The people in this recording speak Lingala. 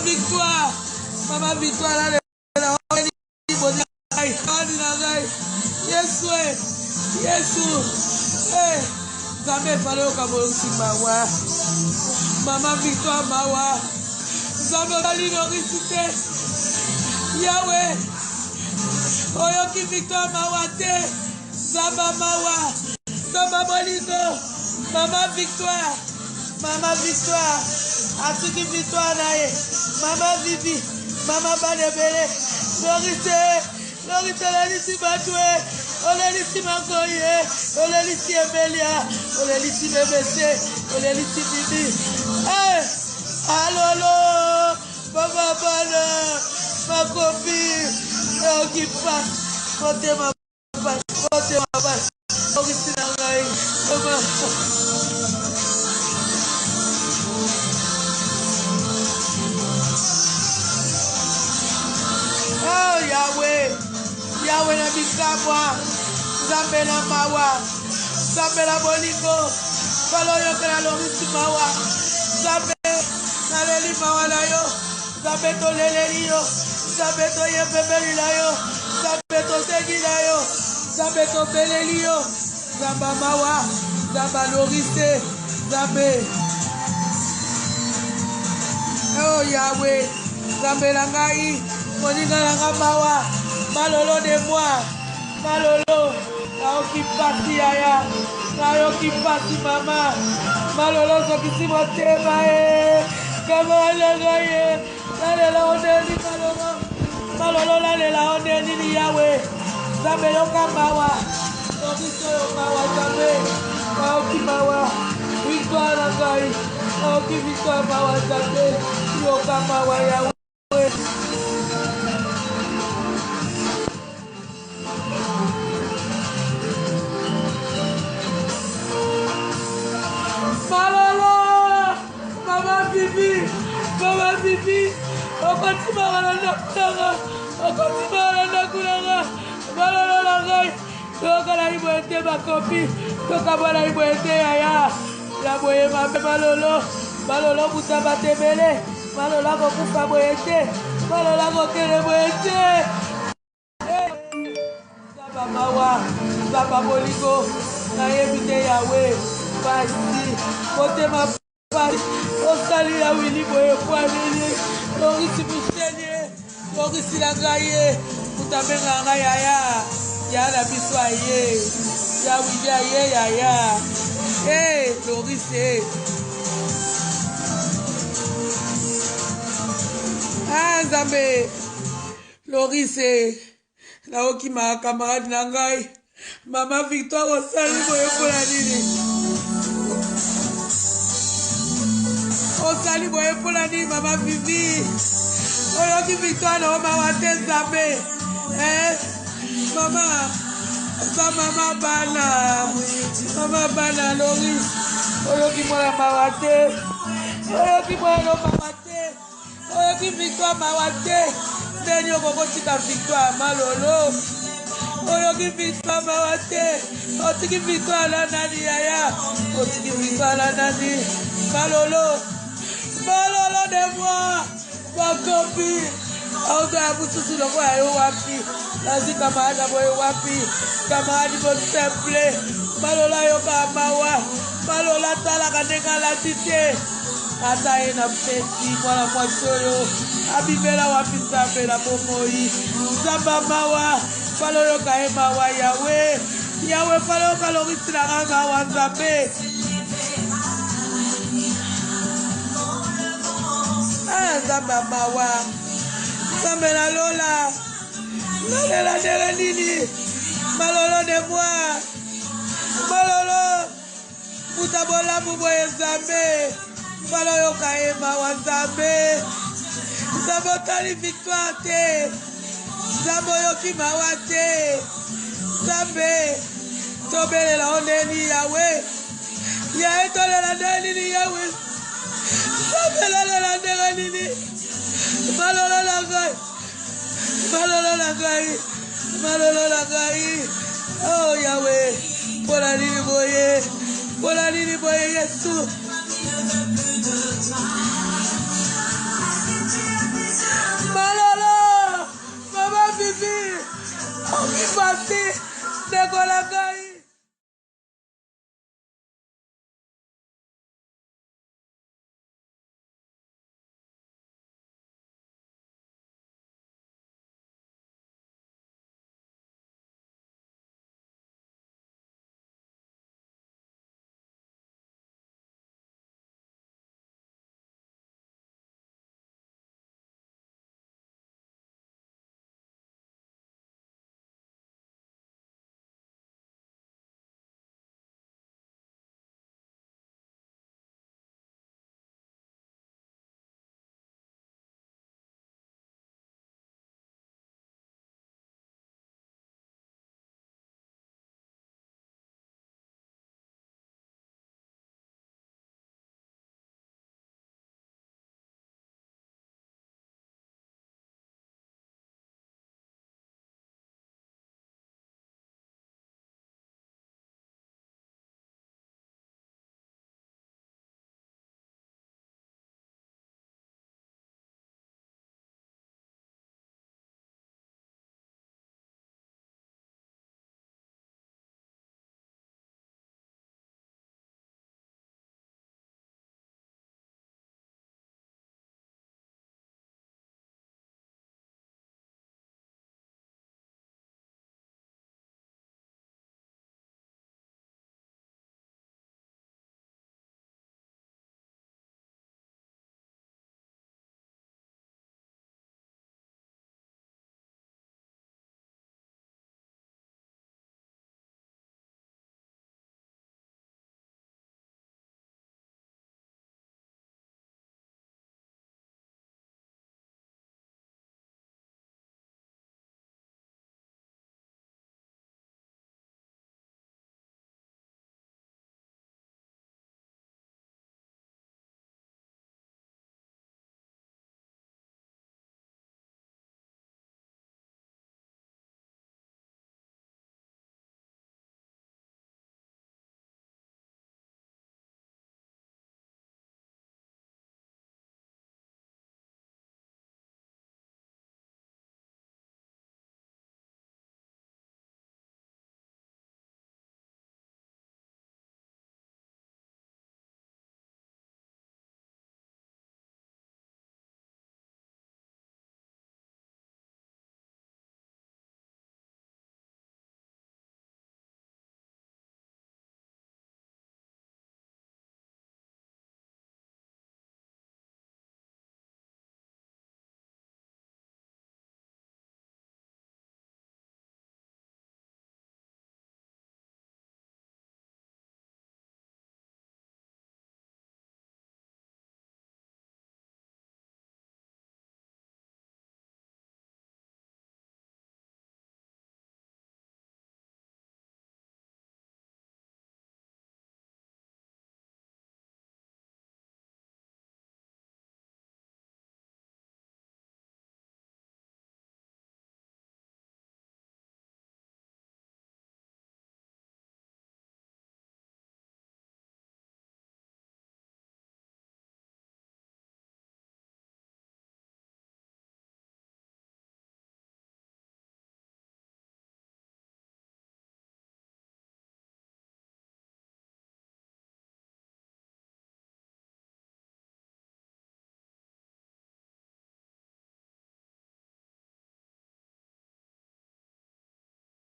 Victoire, Maman Victoire, Yesu. Zame falo kaborisi mawa. Mama Victoire mawa. Zame dali norisite. Yahweh. Oyoki Victoire mawa te. Zaba mawa. Zaba boliko. Mama Victoire. Mama Victoire. Atiki Victoire nae. Mama Vivi. Mama Badebele. Lorite lelisi batwe. Olelisi Makoye. Olelisi Emelia. Olelisi BBC. Olelisi Bibi. Alolo. Mama Bana. Ma copine. Okipa. Kote ma bas. Kote ma bas. Olelisi Nangai. Mama. Yahweh na bikamwa. Zambe na mawa. Zambe na boliko. Falo yo kena lorisi mawa. Zambe na leli mawa na yo. Zambe to leleli yo. Zambe to yepebeli na yo. Zambe to segi na yo. Zambe to beleli yo. Zamba mawa. Zamba lorise. Zambe. Oh Yahweh. Zambe na ngai. Moninga na ngamawa. Malolo de moi. Malolo. Naoki pati yaya. Naoki pati mama. Malolo sokisi motema Kama lagaye. Lale la ondeni malolo. Malolo lale la ondeni ni Yahweh. Zambe yoka mawa. Sokiso yoka wa zambe. Naoki mawa. Victoire na gai. Naoki victoire mawa zambe. Yoka mawa Yahweh. Mama Bibi, okotima walanda kulanga, malolo langai, toka la ibo ete bakopi, toka bala ibo ete yaya, la boye mabe malolo buta batebele, malolo kokufa boyete, malolo kokele boyete. Zaba mawa, zaba boliko, na yebite Yahweh, basi, kote ma Osali la wili boye kwa nini Lorisi Moustenye Lorisi Langaye Mutamenga nga yaya Yana biswa ye Ya wija ye yaya Lorisi Zambe Lorisi Naoki ma camarade nangai Mama Victoire osali boye kwa nini Osali boye pola ni Mama Vivi. Oyoki Victoire na mama Zambe. Mama. Mama bana. Mama bana Loris. Oyoki mola mama te. Oyoki mola mama te. Oyoki Victoire mama te. Denyo koko tika Victoire malolo. Oyoki Victoire mama te. Otiki Victoire la nani yaya. Otiki Victoire la nani malolo. Malolo de moi, ma copine. On doit vous tous le voir et wapi. Lazi camarade boy wapi. Camarade bon simple. Malola yoka mawa. Malola tala kaneka la tite. Ata ina peti mwana mwasoyo. Abibela wapi Zambe la bomoi. Zamba mawa. Malola yoka mawa Yahweh. Yahweh falo kalorisi la mawa Zambe. Zambe mawa. Zambe la lola. Lola de nini. Malolo de moi. Malolo. Mutabola muboye Zambe. Malo yoka ema wa Zambe. Zambe tali victoire te. Zambe yoki mawa te. Zambe. Tobele la ondeni Yahweh. Ya etole la deni Yahweh. Zambe la deni. Malolo la gai. Malolo la gai. Malolo la gai. Oh Yahweh. Pola nini boye. Pola nini boye Yesu. Malolo. Mama Bibi. Oki pati. décolle la caille.